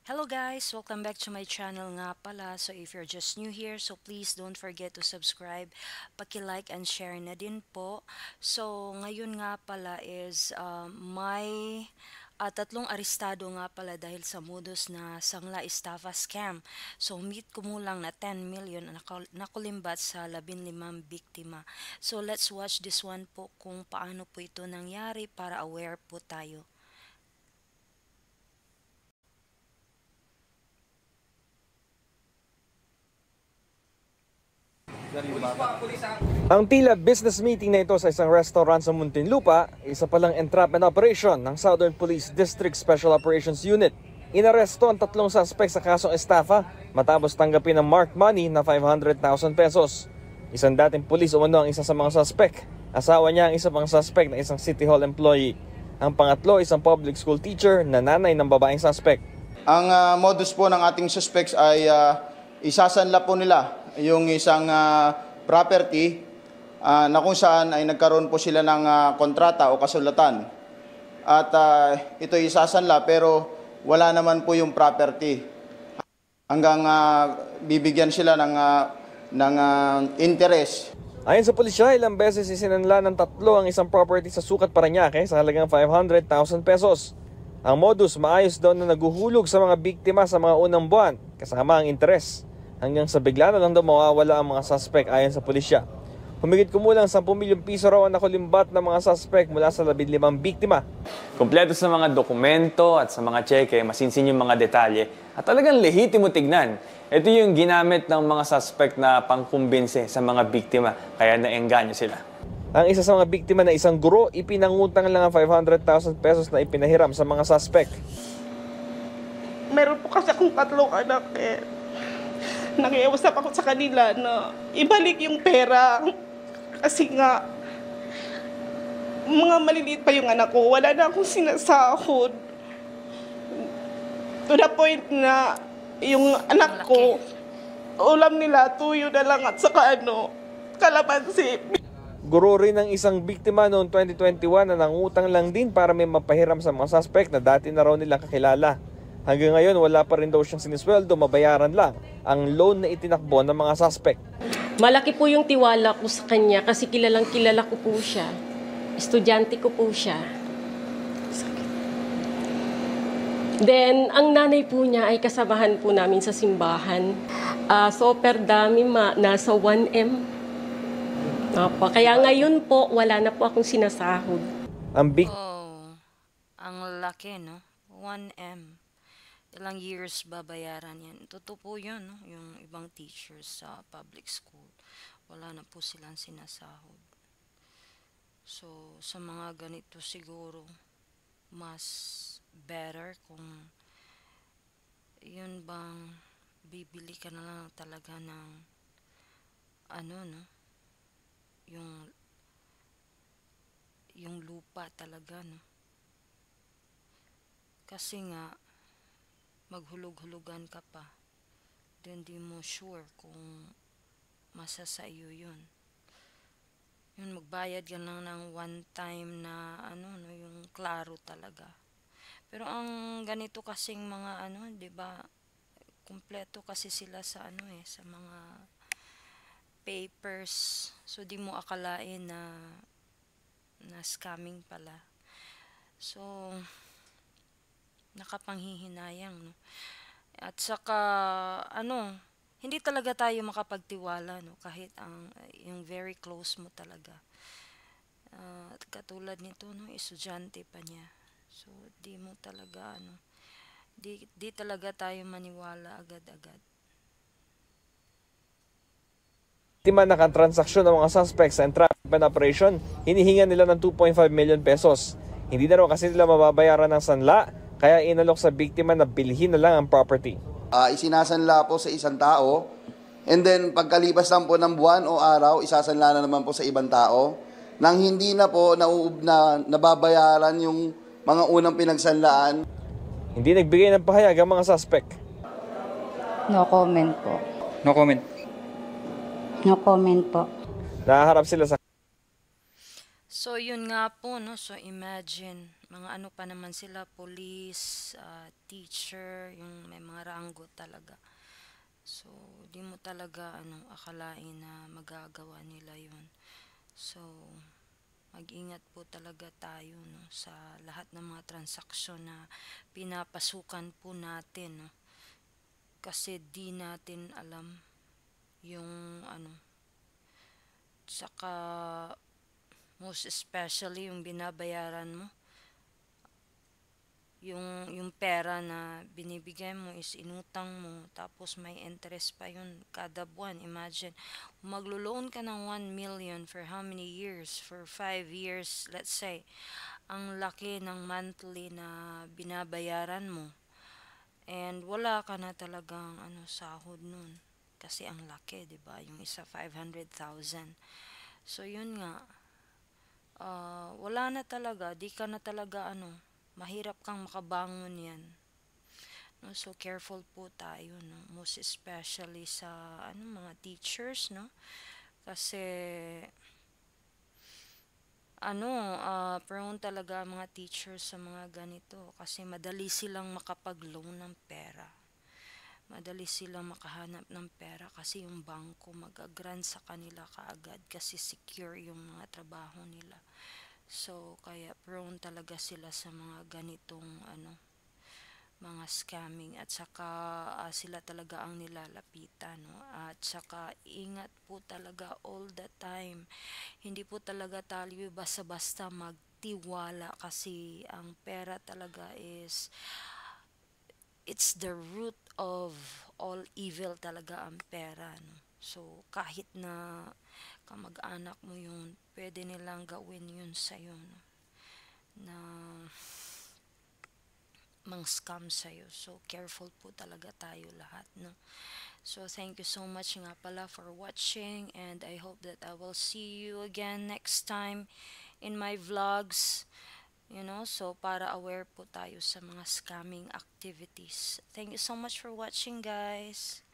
Hello guys! Welcome back to my channel nga pala. So if you're just new here, so please don't forget to subscribe, paki-like and share na din po. So ngayon nga pala is may tatlong arestado nga pala dahil sa modus na sangla estafa scam. So meet kumulang na 10 million na nakulimbat sa 15 biktima. So let's watch this one po kung paano po ito nangyari para aware po tayo. Ang tila business meeting na ito sa isang restaurant sa Muntinlupa, isa palang entrapment operation ng Southern Police District Special Operations Unit. Inaresto ang tatlong suspect sa kasong estafa matapos tanggapin ng marked money na 500,000 pesos. Isang dating pulis umano ang isa sa mga suspect. Asawa niya ang isa pang suspect na isang City Hall employee. Ang pangatlo, isang public school teacher na nanay ng babaeng suspect. Ang modus po ng ating suspects ay isasanla po nila yung isang property na kung saan ay nagkaroon po sila ng kontrata o kasulatan. At ito isasanla pero wala naman po yung property. Hanggang bibigyan sila ng interest. Ayon sa pulisya, ilang beses isinanla ng tatlo ang isang property sa Sucat, Parañaque sa halagang 500,000 pesos. Ang modus maayos daw na naguhulog sa mga biktima sa mga unang buwan kasama ang interes. Hanggang sa bigla na lang daw mawawala ang mga suspect ayon sa pulisya. Humigit kumulang 10 milyong piso raw ang nakulimbat ng mga suspect mula sa 15 biktima. Kompleto sa mga dokumento at sa mga cheque, masinsin yung mga detalye at talagang lehitimo tignan. Ito yung ginamit ng mga suspect na pangkumbinse sa mga biktima, kaya naengganyo sila. Ang isa sa mga biktima na isang guro, ipinangutang lang ang 500,000 pesos na ipinahiram sa mga suspect. Meron po kasi akong tatlong anak nakiusap ako sa kanila na ibalik yung pera kasi nga mga maliliit pa yung anak ko, wala na akong sinasahod. To the point na yung anak ko, ulam nila tuyo na lang at saka kalamansi. Guro rin ng isang biktima noong 2021 na nangutang lang din para may mapahiram sa mga suspect na dati na raw nilang kakilala. Hanggang ngayon, wala pa rin daw siyang sinisweldo, mabayaran lang ang loan na itinakbo ng mga suspect. Malaki po yung tiwala ko sa kanya kasi kilalang kilala ko po siya. Estudyante ko po siya. Then, ang nanay po niya ay kasamahan po namin sa simbahan. Super dami, nasa 1M. Kaya ngayon po, wala na po akong sinasahod. Ang laki, no? 1M. Ilang years babayaran yan. Totoo po yun, no? Yung ibang teachers sa public school, wala na po silang sinasahod. So, sa mga ganito siguro, mas better kung yun bang bibili ka na lang talaga ng no? Yung lupa talaga, no? Kasi nga, maghulog-hulugan ka pa, then di mo sure kung masasa iyo yun. Magbayad ka lang ng one time na yung klaro talaga. Pero ang ganito kasing mga di ba, kumpleto kasi sila sa sa mga papers. So di mo akalain na scamming pala. So nakapanghihinayang, no? At saka hindi talaga tayo makapagtiwala, no, kahit yung very close mo talaga. At katulad nito, no, estudyante pa niya. So di mo talaga di talaga tayo maniwala agad-agad. Biktima na transaksyon ng mga suspects sa entrapment operation, hinihinga nila ng 2.5 million pesos. Hindi na raw kasi nila mababayaran ng sanla, kaya inalok sa biktima na bilhin na lang ang property. Isinasanla po sa isang tao, and then pagkalipas lang po ng buwan o araw, isasanla na naman po sa ibang tao, nang hindi na po nababayaran yung mga unang pinagsanlaan. Hindi nagbigay ng pahayag ang mga suspect. No comment po. No comment. No comment po. Nahaharap sila sa... So yun nga po, no, so imagine mga ano pa naman sila, police, teacher, yung may mga ranggo talaga. So, di mo talaga akalain na magagawa nila yun. So, mag-ingat po talaga tayo, no, sa lahat ng mga transaksyon na pinapasukan po natin, no. Kasi di natin alam yung saka most especially yung binabayaran mo, yung pera na binibigay mo is inutang mo, tapos may interest pa yun kada buwan. Imagine, maglo-loan ka ng 1 million for how many years? For 5 years, let's say. Ang laki ng monthly na binabayaran mo. And wala ka na talagang sahod nun. Kasi ang laki, 'di ba? Yung isa 500,000. So yun nga, wala na talaga, di ka na talaga mahirap kang makabangon yan, no. So careful po tayo, no, most especially sa mga teachers, no, kasi prone talaga ang mga teachers sa mga ganito kasi madali silang makapag-loan ng pera, madali silang makahanap ng pera kasi yung bangko mag-grant sa kanila kaagad kasi secure yung mga trabaho nila. So, kaya prone talaga sila sa mga ganitong mga scamming, at saka sila talaga ang nilalapitan, no? At saka ingat po talaga all the time. Hindi po talaga tayo basta-basta magtiwala kasi ang pera talaga is it's the root of all evil talaga ang pera, no? So, kahit na kamag-anak mo yun, pwede nilang gawin yun sa'yo, no? Na mang-scam sa'yo. So, careful po talaga tayo lahat, no? So, thank you so much nga pala for watching, and I hope that I will see you again next time in my vlogs. So para aware po tayo sa mga scamming activities. Thank you so much for watching, guys.